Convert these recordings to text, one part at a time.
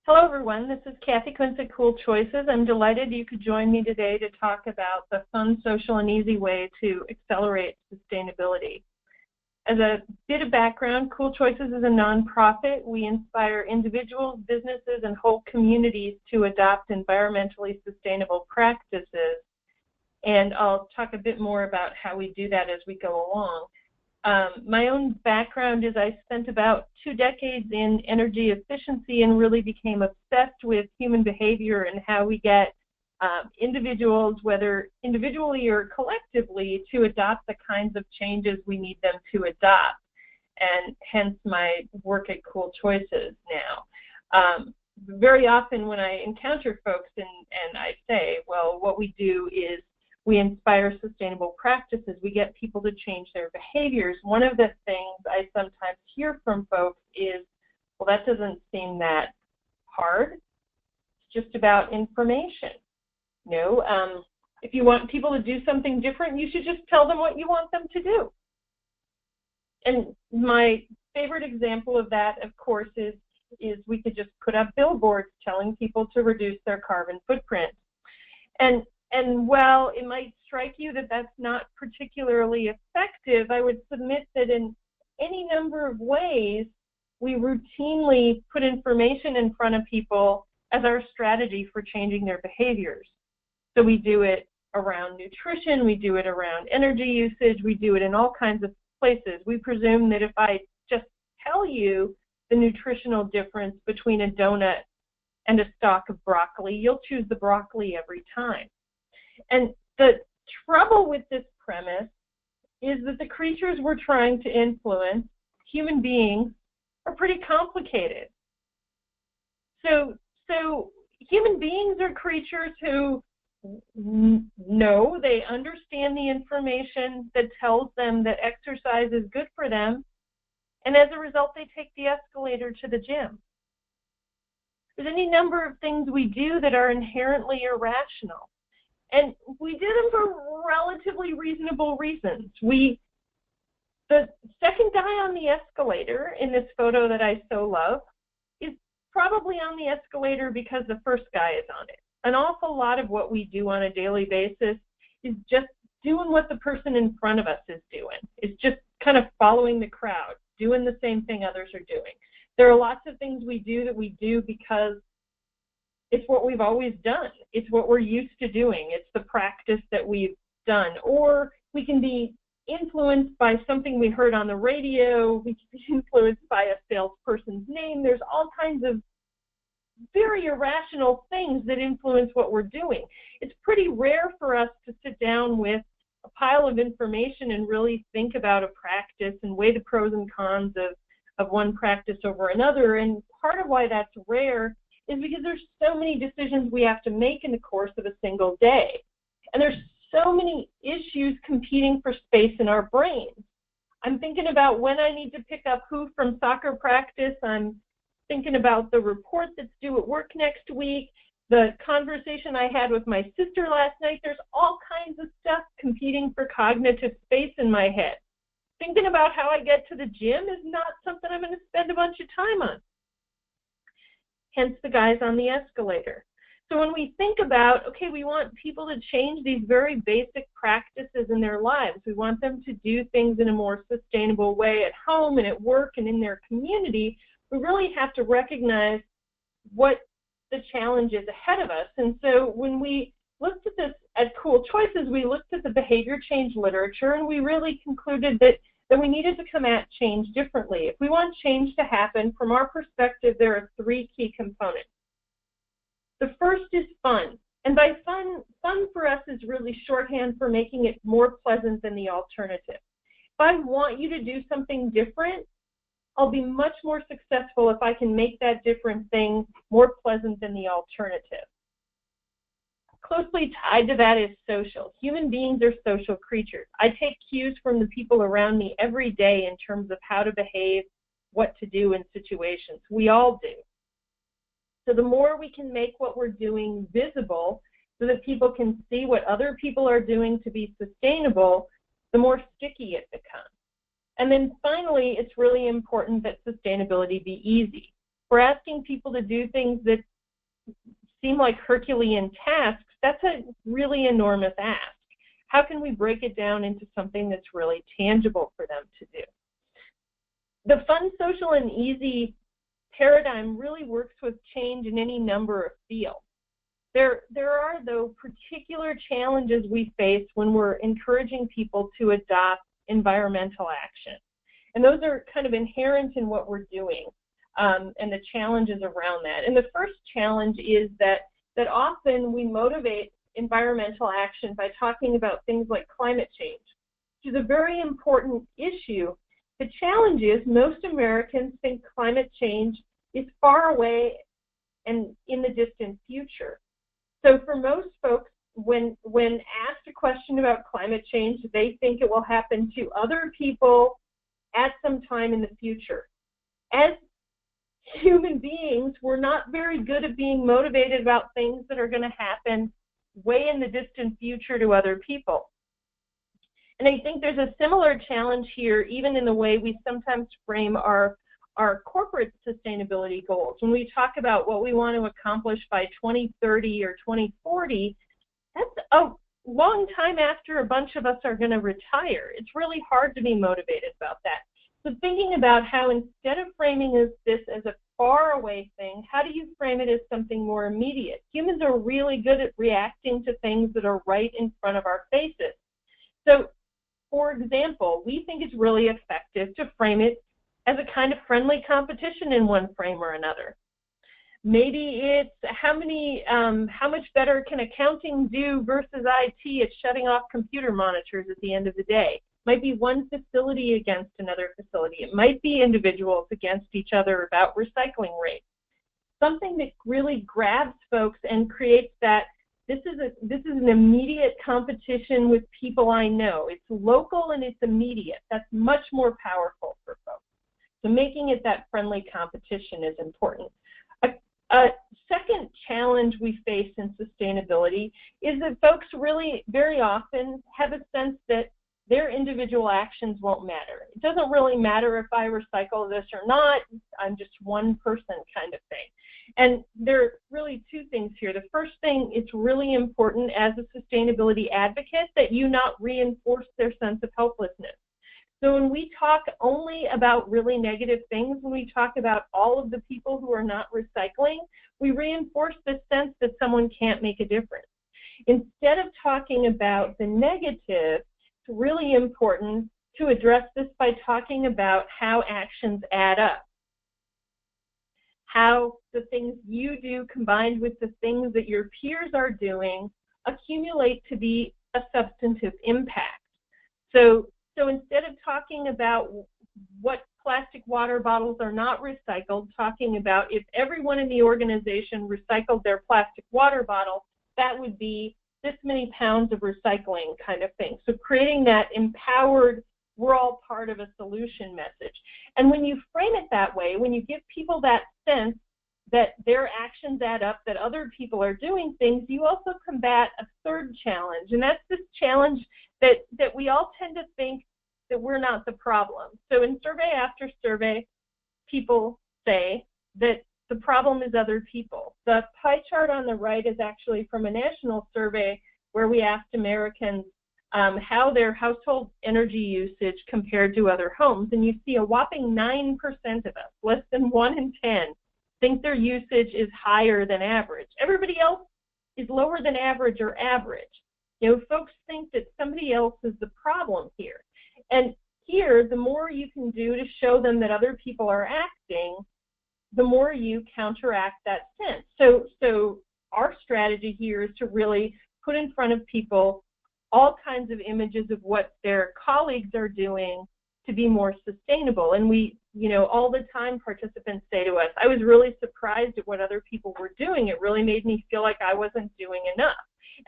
Hello, everyone. This is Kathy Quince at Cool Choices. I'm delighted you could join me today to talk about the fun, social, and easy way to accelerate sustainability. As a bit of background, Cool Choices is a nonprofit. We inspire individuals, businesses, and whole communities to adopt environmentally sustainable practices. And I'll talk a bit more about how we do that as we go along. My own background is I spent about 2 decades in energy efficiency and really became obsessed with human behavior and how we get individuals, whether individually or collectively, to adopt the kinds of changes we need them to adopt, and hence my work at Cool Choices now. Very often when I encounter folks and I say, well, what we do is we inspire sustainable practices. We get people to change their behaviors. One of the things I sometimes hear from folks is, well, that doesn't seem that hard. It's just about information. If you want people to do something different, you should just tell them what you want them to do. And my favorite example of that, of course, is we could just put up billboards telling people to reduce their carbon footprint. And while it might strike you that that's not particularly effective, I would submit that in any number of ways, we routinely put information in front of people as our strategy for changing their behaviors. So we do it around nutrition, we do it around energy usage, we do it in all kinds of places. We presume that if I just tell you the nutritional difference between a donut and a stalk of broccoli, you'll choose the broccoli every time. And the trouble with this premise is that the creatures we're trying to influence, human beings, are pretty complicated. So human beings are creatures who know, they understand the information that tells them that exercise is good for them, and as a result, they take the escalator to the gym. There's any number of things we do that are inherently irrational. And we do them for relatively reasonable reasons. The second guy on the escalator in this photo that I so love is probably on the escalator because the first guy is on it. An awful lot of what we do on a daily basis is just doing what the person in front of us is doing. It's just kind of following the crowd, doing the same thing others are doing. There are lots of things we do because it's what we've always done. It's what we're used to doing. It's the practice that we've done. Or we can be influenced by something we heard on the radio. We can be influenced by a salesperson's name. There's all kinds of very irrational things that influence what we're doing. It's pretty rare for us to sit down with a pile of information and really think about a practice and weigh the pros and cons of one practice over another. And part of why that's rare is because there's so many decisions we have to make in the course of a single day. And there's so many issues competing for space in our brains. I'm thinking about when I need to pick up who from soccer practice. I'm thinking about the report that's due at work next week, the conversation I had with my sister last night. There's all kinds of stuff competing for cognitive space in my head. Thinking about how I get to the gym is not something I'm going to spend a bunch of time on. Hence the guys on the escalator. So when we think about, okay, we want people to change these very basic practices in their lives. We want them to do things in a more sustainable way at home and at work and in their community. We really have to recognize what the challenge is ahead of us. And so when we looked at this at Cool Choices, we looked at the behavior change literature, and we really concluded that we needed to come at change differently. If we want change to happen, from our perspective, there are 3 key components. The first is fun. And by fun for us is really shorthand for making it more pleasant than the alternative. If I want you to do something different, I'll be much more successful if I can make that different thing more pleasant than the alternative. Closely tied to that is social. Human beings are social creatures. I take cues from the people around me every day in terms of how to behave, what to do in situations. We all do. So the more we can make what we're doing visible so that people can see what other people are doing to be sustainable, the more sticky it becomes. And then finally, it's really important that sustainability be easy. we're asking people to do things that seem like Herculean tasks, that's a really enormous ask. How can we break it down into something that's really tangible for them to do? The fun, social, and easy paradigm really works with change in any number of fields. There are, though, particular challenges we face when we're encouraging people to adopt environmental action. And those are kind of inherent in what we're doing and the challenges around that. And the first challenge is that often we motivate environmental action by talking about things like climate change, which is a very important issue. The challenge is most Americans think climate change is far away and in the distant future. So for most folks, when asked a question about climate change, they think it will happen to other people at some time in the future. As human beings, we're not very good at being motivated about things that are going to happen way in the distant future to other people. And I think there's a similar challenge here, even in the way we sometimes frame our corporate sustainability goals. When we talk about what we want to accomplish by 2030 or 2040, that's a long time after a bunch of us are going to retire. It's really hard to be motivated about that. So thinking about how instead of framing this as a far away thing, how do you frame it as something more immediate? Humans are really good at reacting to things that are right in front of our faces. So, for example, we think it's really effective to frame it as a kind of friendly competition in one frame or another. Maybe it's how much better can accounting do versus IT at shutting off computer monitors at the end of the day. It might be one facility against another facility. It might be individuals against each other about recycling rates. Something that really grabs folks and creates that this is an immediate competition with people I know. It's local and it's immediate. That's much more powerful for folks. So making it that friendly competition is important. A second challenge we face in sustainability is that folks really very often have a sense that their individual actions won't matter. It doesn't really matter if I recycle this or not. I'm just one person kind of thing. And there are really two things here. The first thing, it's really important as a sustainability advocate that you not reinforce their sense of helplessness. So when we talk only about really negative things, when we talk about all of the people who are not recycling, we reinforce the sense that someone can't make a difference. Instead of talking about the negative, it's really important to address this by talking about how actions add up. How the things you do combined with the things that your peers are doing accumulate to be a substantive impact. So instead of talking about what plastic water bottles are not recycled, talking about if everyone in the organization recycled their plastic water bottle, that would be this many pounds of recycling kind of thing. So creating that empowered, we're all part of a solution message. And when you frame it that way, when you give people that sense that their actions add up, that other people are doing things, you also combat a third challenge. And that's this challenge that we all tend to think that we're not the problem. So in survey after survey, people say that the problem is other people. The pie chart on the right is actually from a national survey where we asked Americans how their household energy usage compared to other homes. And you see a whopping 9% of us, less than 1 in 10, think their usage is higher than average. Everybody else is lower than average or average. You know, folks think that somebody else is the problem here. And here, the more you can do to show them that other people are acting, the more you counteract that sense. So our strategy here is to really put in front of people all kinds of images of what their colleagues are doing to be more sustainable. And we, you know, all the time participants say to us, I was really surprised at what other people were doing. It really made me feel like I wasn't doing enough.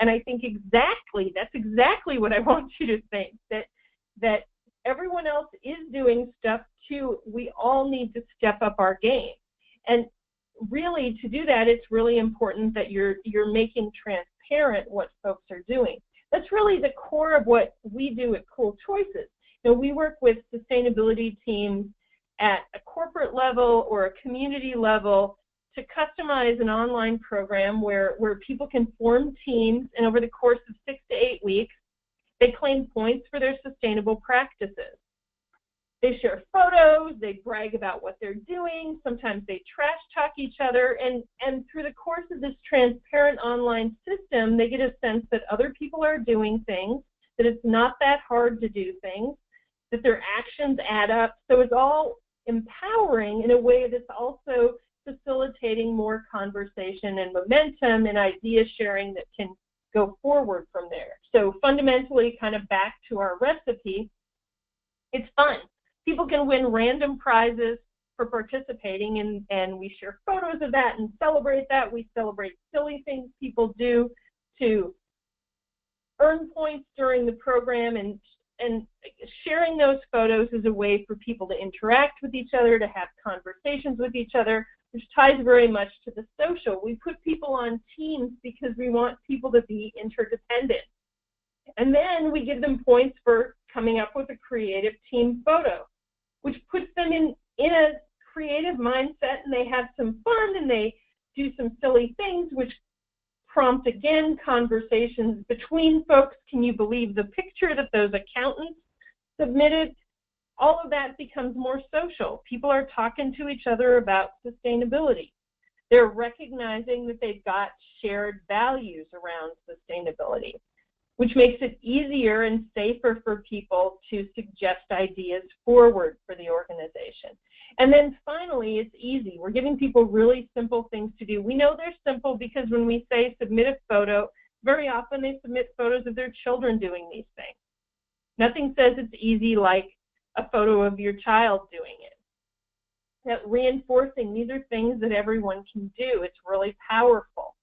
And I think that's exactly what I want you to think, that everyone else is doing stuff too. We all need to step up our game. And really, to do that, it's really important that you're making transparent what folks are doing. That's really the core of what we do at Cool Choices. You know, we work with sustainability teams at a corporate level or a community level to customize an online program where people can form teams, and over the course of 6 to 8 weeks, they claim points for their sustainable practices. They share photos, they brag about what they're doing, sometimes they trash talk each other, and through the course of this transparent online system, they get a sense that other people are doing things, that it's not that hard to do things, that their actions add up. So it's all empowering in a way that's also facilitating more conversation and momentum and idea sharing that can go forward from there. So fundamentally, kind of back to our recipe, it's fun. People can win random prizes for participating, and we share photos of that and celebrate that. We celebrate silly things people do to earn points during the program, and sharing those photos is a way for people to interact with each other, to have conversations with each other, which ties very much to the social. We put people on teams because we want people to be interdependent. And then we give them points for coming up with a creative team photo, which puts them in a creative mindset, and they have some fun, and they do some silly things, which prompt, again, conversations between folks. Can you believe the picture that those accountants submitted? All of that becomes more social. People are talking to each other about sustainability. They're recognizing that they've got shared values around sustainability, which makes it easier and safer for people to suggest ideas forward for the organization. And then finally, it's easy. We're giving people really simple things to do. We know they're simple because when we say submit a photo, very often they submit photos of their children doing these things. Nothing says it's easy like a photo of your child doing it. That reinforcing, these are things that everyone can do. It's really powerful.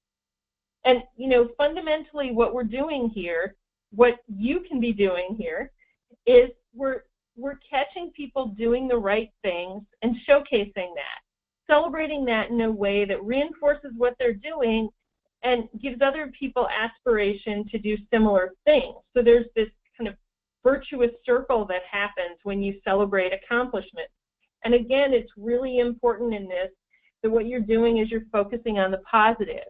And, you know, fundamentally what we're doing here, what you can be doing here, is we're catching people doing the right things and showcasing that, celebrating that in a way that reinforces what they're doing and gives other people aspiration to do similar things. So there's this kind of virtuous circle that happens when you celebrate accomplishment. And again, it's really important in this that what you're doing is you're focusing on the positive.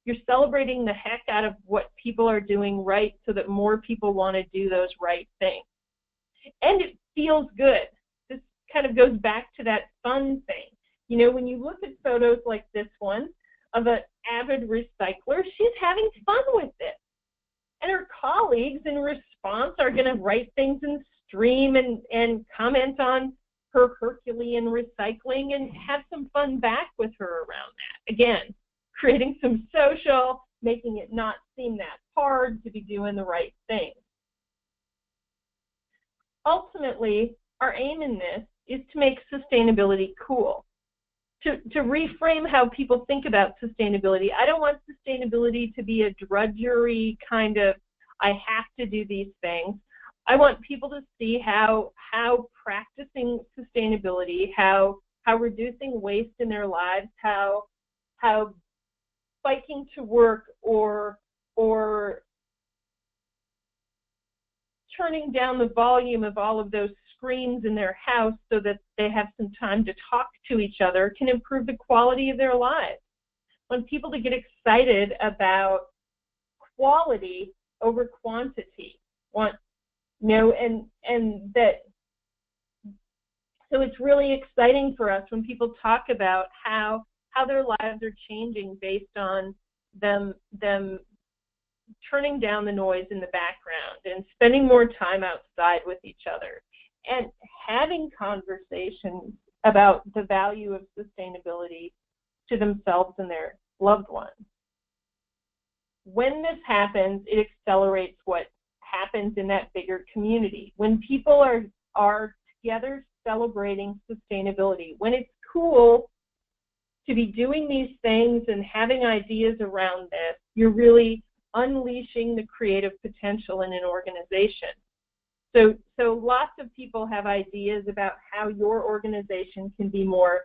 You're celebrating the heck out of what people are doing right so that more people want to do those right things. And it feels good. This kind of goes back to that fun thing. You know, when you look at photos like this one of an avid recycler, she's having fun with it. And her colleagues in response are going to write things in stream and comment on her Herculean recycling and have some fun back with her around that. Again, creating some social, making it not seem that hard to be doing the right thing. Ultimately, our aim in this is to make sustainability cool, to reframe how people think about sustainability. I don't want sustainability to be a drudgery kind of, I have to do these things. I want people to see how practicing sustainability, how reducing waste in their lives, how biking to work or turning down the volume of all of those screens in their house so that they have some time to talk to each other can improve the quality of their lives. I want people to get excited about quality over quantity. So it's really exciting for us when people talk about how their lives are changing based on them turning down the noise in the background and spending more time outside with each other and having conversations about the value of sustainability to themselves and their loved ones. When this happens, it accelerates what happens in that bigger community. When people are together celebrating sustainability, when it's cool to be doing these things and having ideas around this, you're really unleashing the creative potential in an organization. So lots of people have ideas about how your organization can be more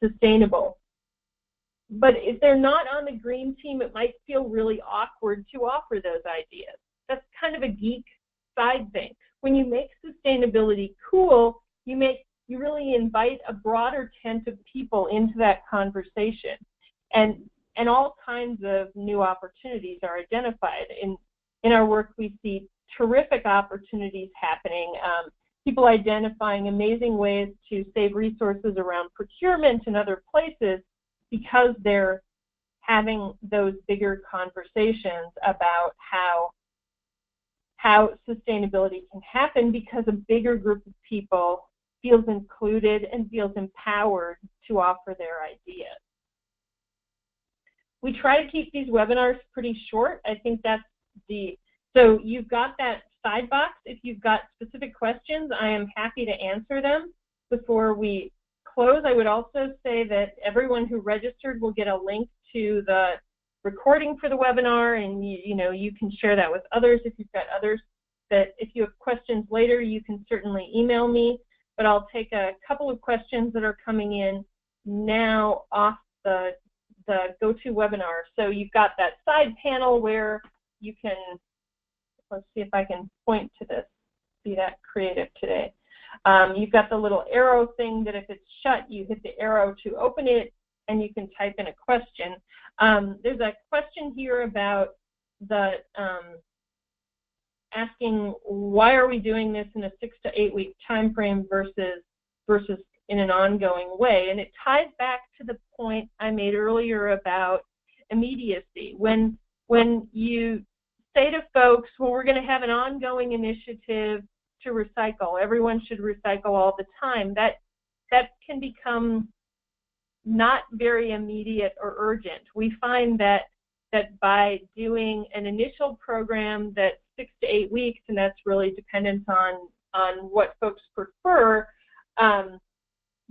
sustainable. But if they're not on the green team, it might feel really awkward to offer those ideas. That's kind of a geek side thing. When you make sustainability cool, you make you really invite a broader tent of people into that conversation. And all kinds of new opportunities are identified. In our work, we see terrific opportunities happening, people identifying amazing ways to save resources around procurement and other places because they're having those bigger conversations about how sustainability can happen, because a bigger group of people feels included and feels empowered to offer their ideas. We try to keep these webinars pretty short. I think that's so you've got that side box. If you've got specific questions, I am happy to answer them before we close. I would also say that everyone who registered will get a link to the recording for the webinar, and you can share that with others if you've got others. That if you have questions later, you can certainly email me, but I'll take a couple of questions that are coming in now off the GoToWebinar. So you've got that side panel where you can, let's see if I can point to this, be that creative today. You've got the little arrow thing that if it's shut, you hit the arrow to open it, and you can type in a question. There's a question here about the asking why are we doing this in a 6 to 8 week time frame versus in an ongoing way, and it ties back to the point I made earlier about immediacy. When you say to folks, well, we're going to have an ongoing initiative to recycle, everyone should recycle all the time, that can become not very immediate or urgent. We find that by doing an initial program that's 6 to 8 weeks, and that's really dependent on what folks prefer,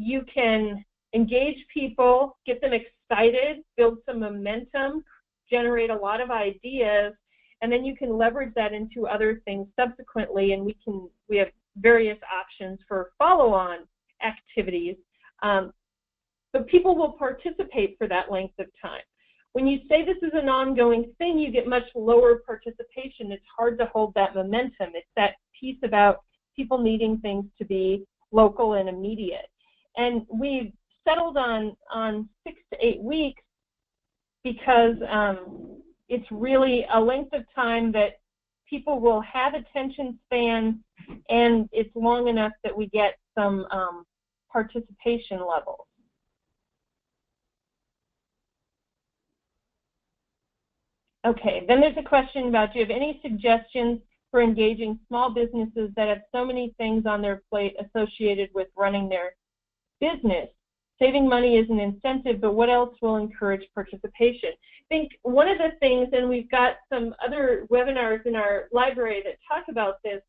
you can engage people, get them excited, build some momentum, generate a lot of ideas, and then you can leverage that into other things subsequently, and we have various options for follow-on activities. But people will participate for that length of time. When you say this is an ongoing thing, you get much lower participation. It's hard to hold that momentum. It's that piece about people needing things to be local and immediate. And we've settled on 6 to 8 weeks because it's really a length of time that people will have attention spans, and it's long enough that we get some participation levels. Okay, then there's a question about, do you have any suggestions for engaging small businesses that have so many things on their plate associated with running their business? Saving money is an incentive, but what else will encourage participation? I think one of the things, and we've got some other webinars in our library that talk about this,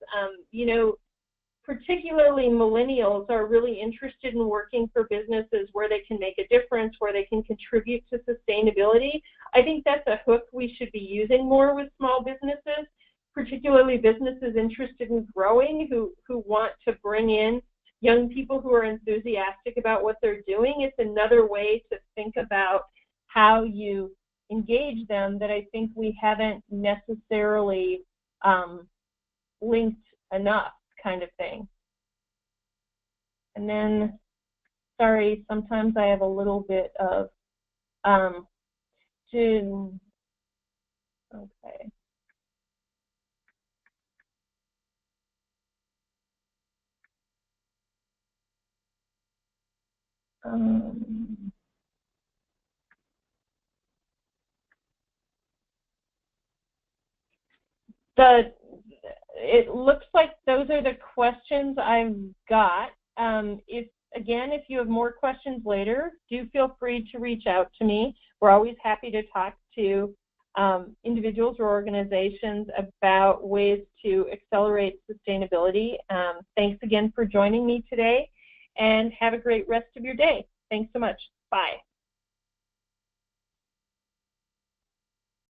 particularly millennials are really interested in working for businesses where they can make a difference, where they can contribute to sustainability. I think that's a hook we should be using more with small businesses, particularly businesses interested in growing who want to bring in young people who are enthusiastic about what they're doing. It's another way to think about how you engage them that I think we haven't necessarily linked enough, kind of thing. And then, sorry, sometimes I have a little bit of, okay. It looks like those are the questions I've got. If you have more questions later, do feel free to reach out to me. We're always happy to talk to individuals or organizations about ways to accelerate sustainability. Thanks again for joining me today, and have a great rest of your day. Thanks so much. Bye.